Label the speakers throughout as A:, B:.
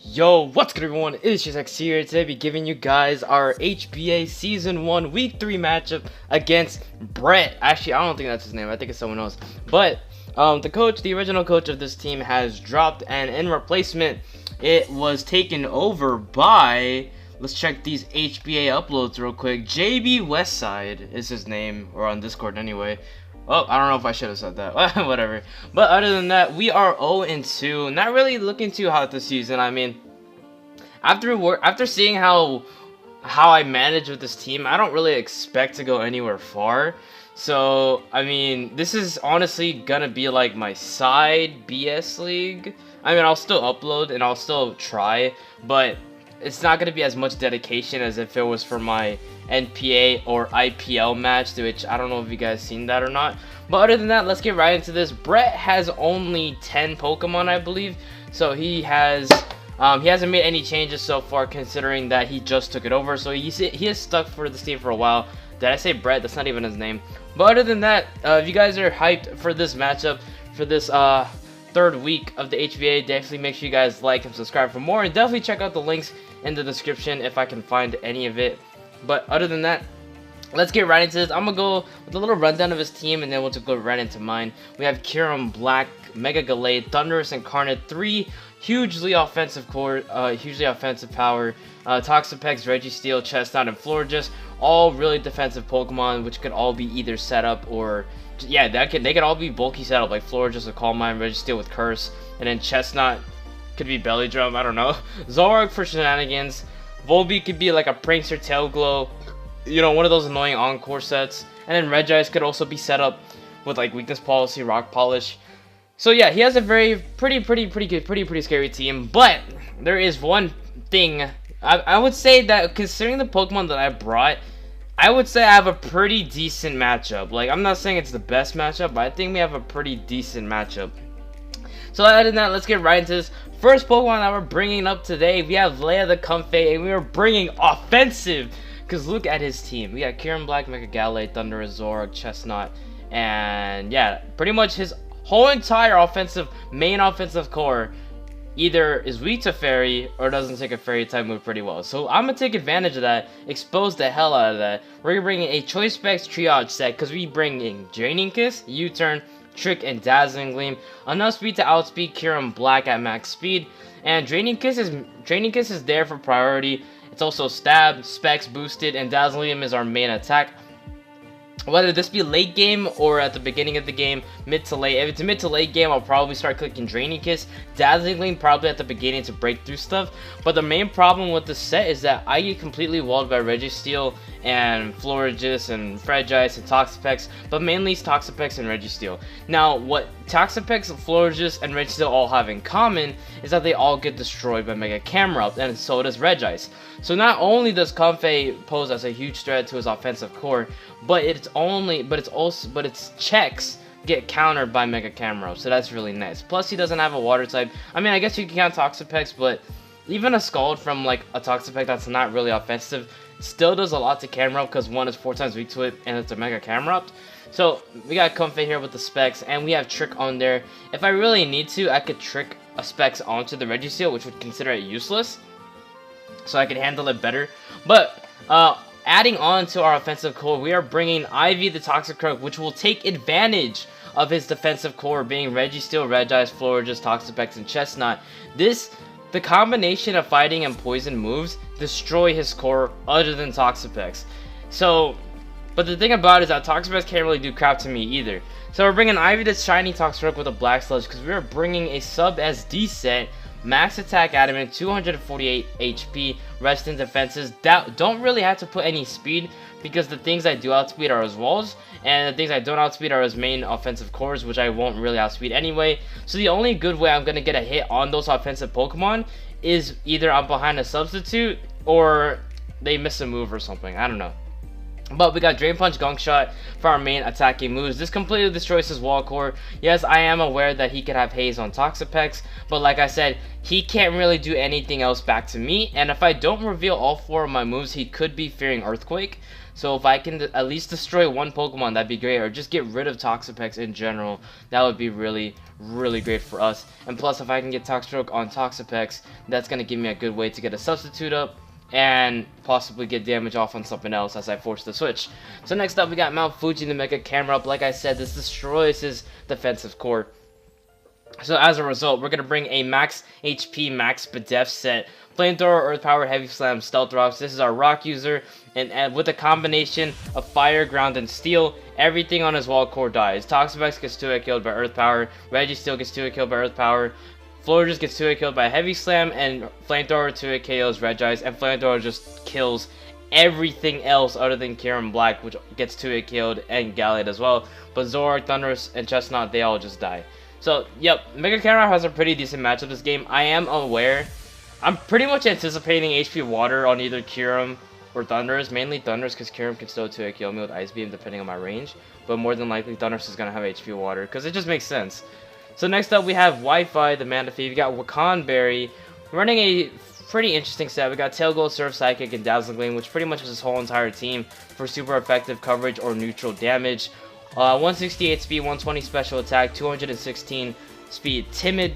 A: Yo, what's good everyone? It's JBWestside here. Today I'll be giving you guys our HBA Season 1 Week 3 matchup against Brett. Actually, I don't think that's his name. I think it's someone else. But the original coach of this team has dropped, and in replacement, it was taken over by, let's check these HBA uploads real quick. JBWestside is his name, or on Discord anyway. Oh, I don't know if I should have said that. Whatever. But other than that, we are 0-2. Not really looking too hot this season. I mean, after seeing how I manage with this team, I don't really expect to go anywhere far. So, I mean, this is honestly gonna be like my side BS league. I mean, I'll still upload and I'll still try, but it's not gonna be as much dedication as if it was for my NPA or IPL match, which I don't know if you guys seen that or not. But other than that, let's get right into this. Brett has only 10 Pokemon, I believe, so he hasn't made any changes so far, considering that he just took it over. So he is stuck for this team for a while. Did I say Brett? That's not even his name. But other than that, if you guys are hyped for this matchup, for this third week of the HBA, definitely make sure you guys like and subscribe for more, and definitely check out the links in the description if I can find any of it. But other than that, let's get right into this. I'm gonna go with a little rundown of his team, and then we'll just go right into mine. We have Kyurem, Black, Mega Gallade, Thundurus, Incarnate, 3 hugely offensive core, hugely offensive power, Toxapex, Registeel, Chestnut, and Florges, all really defensive Pokemon, which could all be either set up or, yeah, they could all be bulky setup, like Florges with Calm Mind, Registeel with Curse, and then Chestnut could be Belly Drum, I don't know. Zoroark for shenanigans. Volbeat could be like a Prankster Tail Glow, you know, one of those annoying Encore sets. And then Regice could also be set up with like Weakness Policy, Rock Polish. So yeah, he has a pretty scary team. But there is one thing, I would say that considering the Pokemon that I brought, I would say I have a pretty decent matchup. Like, I'm not saying it's the best matchup, but I think we have a pretty decent matchup. So other than that, let's get right into this. First Pokemon that we're bringing up today, we have Leia the Comfey, and we are bringing offensive. Because look at his team. We got Kyurem, Black, Mega Gallade, Thundurus, Zoroark, Chestnut, and yeah, pretty much his whole entire main offensive core either is weak to Fairy or doesn't take a Fairy type move pretty well. So I'm going to take advantage of that, expose the hell out of that. We're going to bring in a Choice Specs Triage set because we bring in Draining Kiss, U-Turn, Trick, and Dazzling Gleam. Enough speed to outspeed Kyurem Black at max speed. And Draining Kiss is there for priority. It's also Stab, Specs boosted, and Dazzling Gleam is our main attack. Whether this be late game or at the beginning of the game, mid to late. If it's mid to late game, I'll probably start clicking Draining Kiss. Dazzling Gleam probably at the beginning to break through stuff. But the main problem with this set is that I get completely walled by Registeel and Florges and Regice and Toxapex, but mainly it's Toxapex and Registeel. Now, what Toxapex, Florges, and Registeel all have in common is that they all get destroyed by Mega Camerupt, and so does Regice. So not only does Comfey pose as a huge threat to his offensive core, but its checks get countered by Mega Camerupt, so that's really nice. Plus, he doesn't have a water type. I mean, I guess you can count Toxapex, but even a Scald from like a Toxapex that's not really offensive still does a lot to Camerupt because one is 4 times weak to it and it's a Mega Camerupt. So we got Comfey here with the Specs, and we have Trick on there. If I really need to, I could Trick a Specs onto the Registeel, which would consider it useless, so I could handle it better. But adding on to our offensive core, we are bringing Ivy the Toxicroak, which will take advantage of his defensive core being Registeel, Regice, Florges, Toxapex, and Chestnut. The combination of fighting and poison moves destroy his core other than Toxapex. So, but the thing about it is that Toxapex can't really do crap to me either. So we're bringing Ivy the Shiny Toxicroak with a Black Sludge because we are bringing a sub SD set. Max attack adamant, 248 HP, rest in defenses. That don't really have to put any speed because the things I do outspeed are his walls, and the things I don't outspeed are his main offensive cores, which I won't really outspeed anyway. So the only good way I'm gonna get a hit on those offensive Pokemon is either I'm behind a substitute or they miss a move or something. I don't know. But we got Drain Punch, Gunk Shot for our main attacking moves. This completely destroys his wall core. Yes, I am aware that he could have Haze on Toxapex, but like I said, he can't really do anything else back to me. And if I don't reveal all 4 of my moves, he could be fearing Earthquake. So if I can at least destroy one Pokemon, that'd be great. Or just get rid of Toxapex in general, that would be really, really great for us. And plus, if I can get Toxstroke on Toxapex, that's going to give me a good way to get a substitute up and possibly get damage off on something else as I force the switch. So next up, we got Mount Fuji, the Mega Camera Up. Like I said, this destroys his defensive core. So as a result, we're going to bring a max HP, max Spadef set. Flamethrower, Earth Power, Heavy Slam, Stealth Rocks. This is our rock user. And with a combination of Fire, Ground, and Steel, everything on his wall core dies. Toxapex gets 2-hit killed by Earth Power. Registeel gets 2-hit killed by Earth Power. Florges gets 2-hit killed by Heavy Slam, and Flamethrower 2-hit KOs Regice, and Flamethrower just kills everything else other than Kyurem Black, which gets 2-hit killed, and Gallade as well. But Zoroark, Thundurus, and Chestnut, they all just die. So, yep, Mega Camera has a pretty decent matchup this game. I am aware. I'm pretty much anticipating HP Water on either Kyurem or Thundurus. Mainly Thundurus, because Kyurem can still 2-hit kill me with Ice Beam depending on my range. But more than likely, Thundurus is going to have HP Water, because it just makes sense. So next up, we have Wi-Fi, the Manaphy. We got Wakan Berry, running a pretty interesting set. We got Tail Gold, Surf Psychic, and Dazzling Gleam, which pretty much is his whole entire team for super effective coverage or neutral damage. 168 speed, 120 special attack, 216 speed, timid.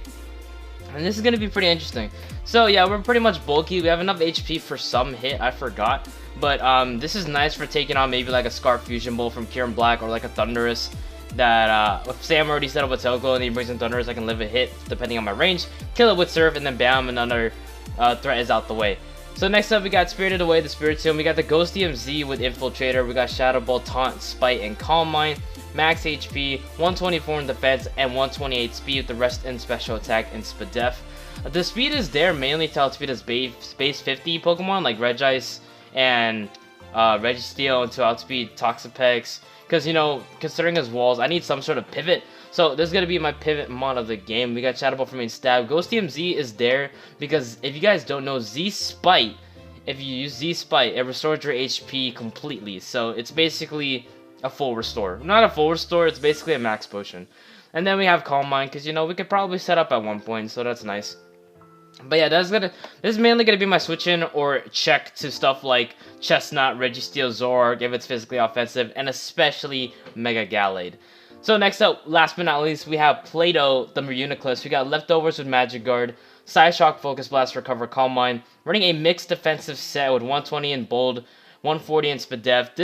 A: And this is going to be pretty interesting. So yeah, we're pretty much bulky. We have enough HP for some hit, I forgot. But this is nice for taking on maybe like a Scarf Fusion Bolt from Kyurem Black or like a Thundurus. That if say I'm already set up with Tail Gold and he brings in Thundurus, I can live a hit depending on my range, kill it with Surf, and then bam, another threat is out the way. So next up, we got Spirited Away, the Spirit Tomb. We got the Ghost DMZ with Infiltrator. We got Shadow Ball, Taunt, Spite, and Calm Mind. Max HP, 124 in defense, and 128 speed with the rest in special attack and Spadef. The speed is there mainly to outspeed his base 50 Pokemon like Regice and Registeel, and to outspeed Toxapex. Because, you know, considering his walls, I need some sort of pivot. So this is going to be my pivot mod of the game. We got Shadow Ball for main stab. Ghost DMZ is there because if you guys don't know, Z-Spite, if you use Z-Spite, it restores your HP completely. So it's basically a full restore. Not a full restore, it's basically a max potion. And then we have Calm Mind because, you know, we could probably set up at one point, so that's nice. But yeah, this is mainly gonna be my switch in or check to stuff like Chestnut, Registeel, Zoroark if it's physically offensive, and especially Mega Gallade. So next up, last but not least, we have Play-Doh, the Reuniclus. We got Leftovers with Magic Guard, Psyshock, Focus Blast, Recover, Calm Mind. Running a mixed defensive set with 120 in Bold, 140 in Spadef.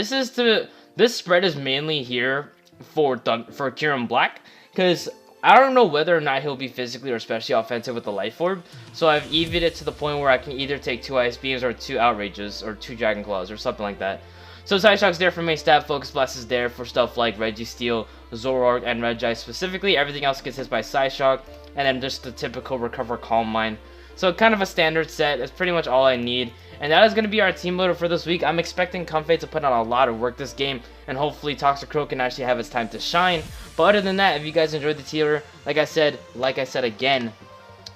A: This spread is mainly here for Kyurem Black, because I don't know whether or not he'll be physically or especially offensive with the Life Orb, so I've EV'd it to the point where I can either take 2 Ice Beams or 2 Outrages or 2 Dragon Claws or something like that. So Psyshock's there for main stab, Focus Blast is there for stuff like Registeel, Zoroark, and Regice specifically. Everything else gets hit by Psyshock, and then just the typical Recover, Calm Mind. So kind of a standard set, it's pretty much all I need. And that is going to be our team builder for this week. I'm expecting Comfey to put on a lot of work this game, and hopefully Toxicroak can actually have its time to shine. But other than that, if you guys enjoyed the tier, like I said again,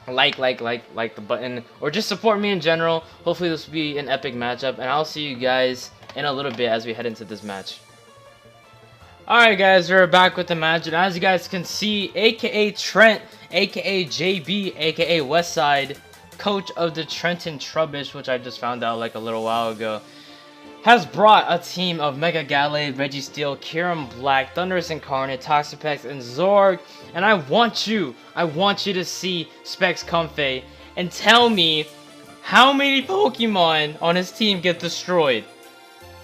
A: like the button, or just support me in general. Hopefully this will be an epic matchup, and I'll see you guys in a little bit as we head into this match. Alright guys, we're back with the match, and as you guys can see, aka Trent, aka JB, aka Westside, coach of the Trenton Trubbish, which I just found out like a little while ago, has brought a team of Mega Gallade, Registeel, Kyurem Black, Thundurus Incarnate, Toxapex, and Zoroark. And I want you to see Specs Comfey and tell me how many Pokemon on his team get destroyed.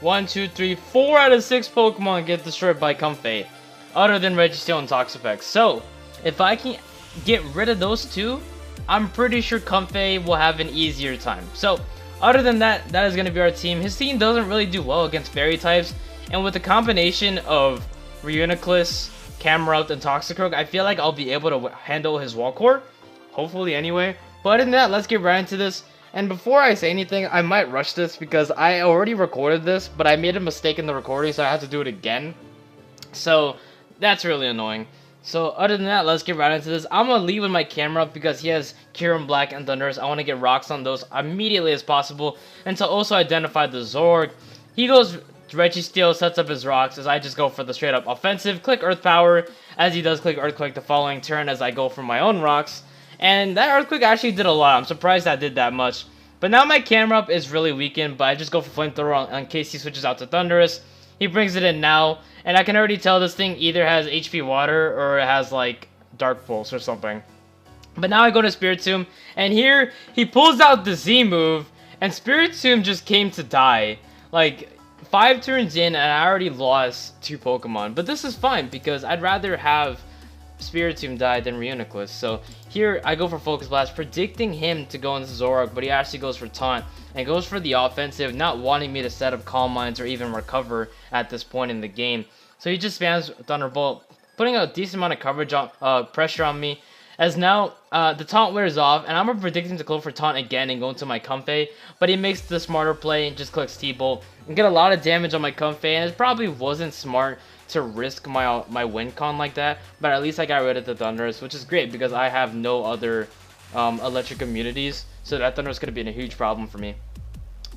A: 1, 2, 3, 4 out of 6 Pokemon get destroyed by Comfey, other than Registeel and Toxapex. So, if I can get rid of those two, I'm pretty sure Comfey will have an easier time. So, other than that, that is going to be our team. His team doesn't really do well against fairy types, and with the combination of Reuniclus, Camerupt, and Toxicroak, I feel like I'll be able to handle his wall core. Hopefully, anyway. But other than that, let's get right into this. And before I say anything, I might rush this because I already recorded this, but I made a mistake in the recording, so I have to do it again. So, that's really annoying. So, other than that, let's get right into this. I'm going to lead with my camera up because he has Kyurem Black and Thundurus. I want to get rocks on those immediately as possible. And to also identify the Zoroark, he goes Registeel sets up his rocks as I just go for the straight up offensive. Click Earth Power as he does click Earthquake the following turn as I go for my own rocks. And that Earthquake actually did a lot. I'm surprised that did that much. But now my camera up is really weakened, but I just go for Flamethrower in case he switches out to Thunderous. He brings it in now, and I can already tell this thing either has HP Water or it has like Dark Pulse or something. But now I go to Spiritomb, and here he pulls out the Z move, and Spiritomb just came to die. Like 5 turns in, and I already lost 2 Pokemon. But this is fine because I'd rather have Spiritomb die than Reuniclus. So here I go for Focus Blast, predicting him to go into Zoroark, but he actually goes for Taunt and goes for the offensive, not wanting me to set up Calm Minds or even recover at this point in the game. So he just spams Thunderbolt, putting a decent amount of coverage on pressure on me. As now the Taunt wears off, and I'm predicting to go for Taunt again and go into my Comfey, but he makes the smarter play and just clicks T-Bolt and get a lot of damage on my Comfey, and it probably wasn't smart to risk my win con like that, but at least I got rid of the Thunderous, which is great because I have no other electric immunities, so that Thunderous could have been a huge problem for me.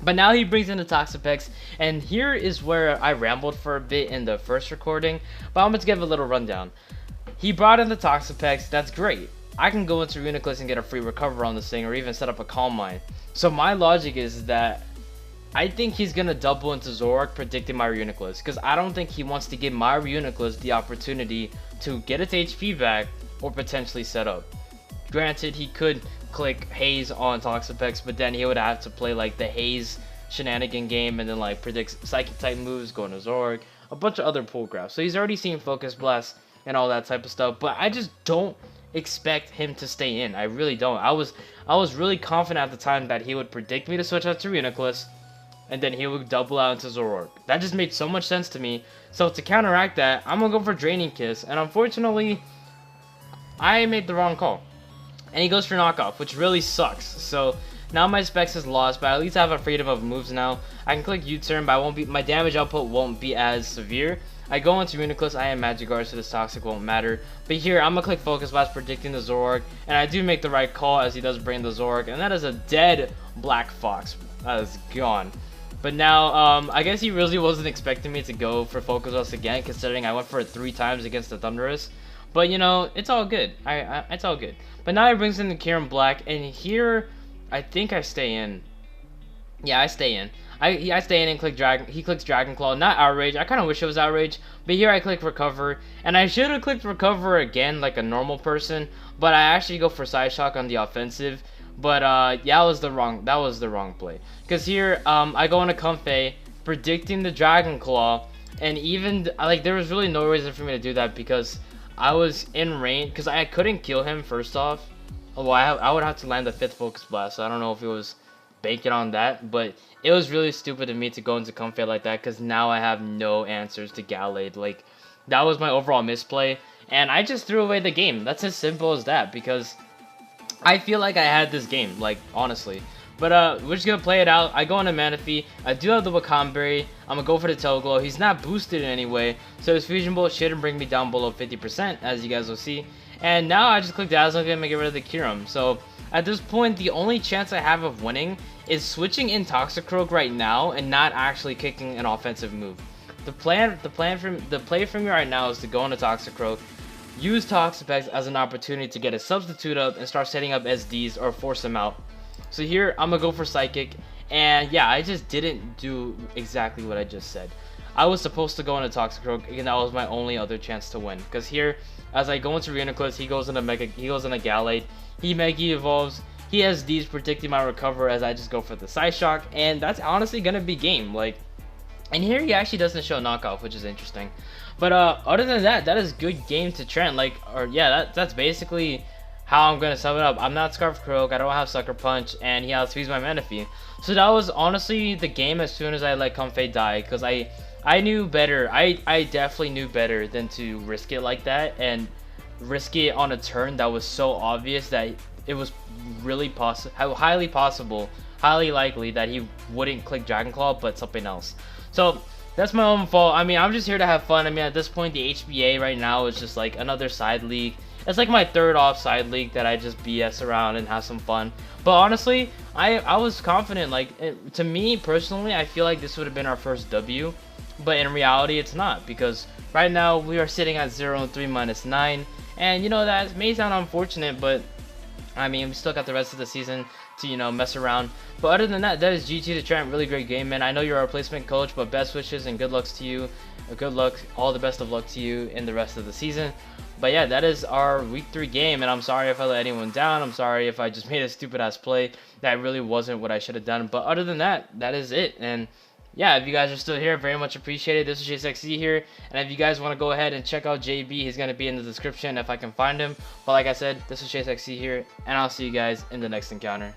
A: But now he brings in the Toxapex, and here is where I rambled for a bit in the first recording, but I'm going to give a little rundown. He brought in the Toxapex, that's great. I can go into Reuniclus and get a free recover on this thing, or even set up a Calm Mind. So my logic is that I think he's going to double into Zoroark, predicting my Reuniclus, because I don't think he wants to give my Reuniclus the opportunity to get its HP back or potentially set up. Granted, he could click Haze on Toxapex, but then he would have to play like the Haze shenanigan game and then like predict Psychic type moves, going to Zoroark, a bunch of other pull graphs. So he's already seen Focus Blast and all that type of stuff, but I just don't expect him to stay in. I really don't. I was really confident at the time that he would predict me to switch out to Reuniclus, and then he would double out into Zoroark. That just made so much sense to me. So to counteract that, I'm gonna go for Draining Kiss, and unfortunately, I made the wrong call. And he goes for Knockoff, which really sucks. So now my Specs is lost, but at least I have a freedom of moves now. I can click U-turn, but my damage output won't be as severe. I go into Reuniclus, I am Magikarp, so this Toxic won't matter. But here, I'm gonna click Focus Blast, predicting the Zoroark, and I do make the right call as he does bring the Zoroark, and that is a dead Black Fox. That is gone. But now, I guess he really wasn't expecting me to go for Focus Blast again, considering I went for it 3 times against the Thunderous. But, you know, it's all good. It's all good. But now he brings in the Kyurem Black, and here, I think I stay in. Yeah, I stay in. I stay in and click Dragon. He clicks Dragon Claw, not Outrage. I kind of wish it was Outrage, but here I click Recover, and I should have clicked Recover again like a normal person, but I actually go for Side Shock on the offensive. But yeah, that was the wrong play. Cause here I go into Comfey, predicting the Dragon Claw, and even like there was really no reason for me to do that because I was in range. Cause I couldn't kill him first off. Well, I would have to land the 5th Focus Blast. So I don't know if it was banking on that, but it was really stupid of me to go into Comfey like that. Cause now I have no answers to Gallade. Like that was my overall misplay, and I just threw away the game. That's as simple as that because I feel like I had this game, like, honestly. But, we're just gonna play it out. I go into Manaphy. I do have the Wakam-Berry. I'm gonna go for the Tailglow. He's not boosted in any way, so his Fusion Bolt shouldn't bring me down below 50%, as you guys will see. And now I just click Dazzling Gleam and get rid of the Kyurem. So, at this point, the only chance I have of winning is switching in Toxicroak right now and not actually kicking an offensive move. The play for me right now is to go into Toxicroak, use Toxapex as an opportunity to get a substitute up and start setting up SDs or force them out. So here, I'm going to go for Psychic, and yeah, I just didn't do exactly what I just said. I was supposed to go into Toxicroak, and that was my only other chance to win. Because here, as I go into Reuniclus, he goes into Gallade, he Mega Evolves, he has D's predicting my recover as I just go for the Side Shock, and that's honestly going to be game. Like, and here he actually doesn't show Knockoff, which is interesting. But other than that, that is good game to Trent. Like, or yeah, that's basically how I'm gonna sum it up. I'm not Scarf Croak, I don't have Sucker Punch, and he outspeeds my Manaphy. So that was honestly the game as soon as I let Comfey die, because I knew better. I definitely knew better than to risk it like that and risk it on a turn that was so obvious that it was really highly possible, highly likely that he wouldn't click Dragon Claw, but something else. So that's my own fault. I mean, I'm just here to have fun. I mean, at this point, the HBA right now is just like another side league. It's like my 3rd off side league that I just BS around and have some fun. But honestly, I was confident. Like, to me personally, I feel like this would have been our first W. but in reality it's not, because right now we are sitting at 0-3 -9, and you know that may sound unfortunate, but I mean, we still got the rest of the season to, you know, mess around. But other than that, that is GG to Trent. Really great game, man. I know you're a replacement coach, but best wishes and good luck to you. Good luck, all the best of luck to you in the rest of the season. But yeah, that is our week 3 game, and I'm sorry if I let anyone down. I'm sorry if I just made a stupid ass play that really wasn't what I should have done. But other than that, that is it. And yeah, if you guys are still here, very much appreciated. This is JBWestside here, and if you guys want to go ahead and check out JB, he's going to be in the description if I can find him. But like I said, this is JBWestside here, and I'll see you guys in the next encounter.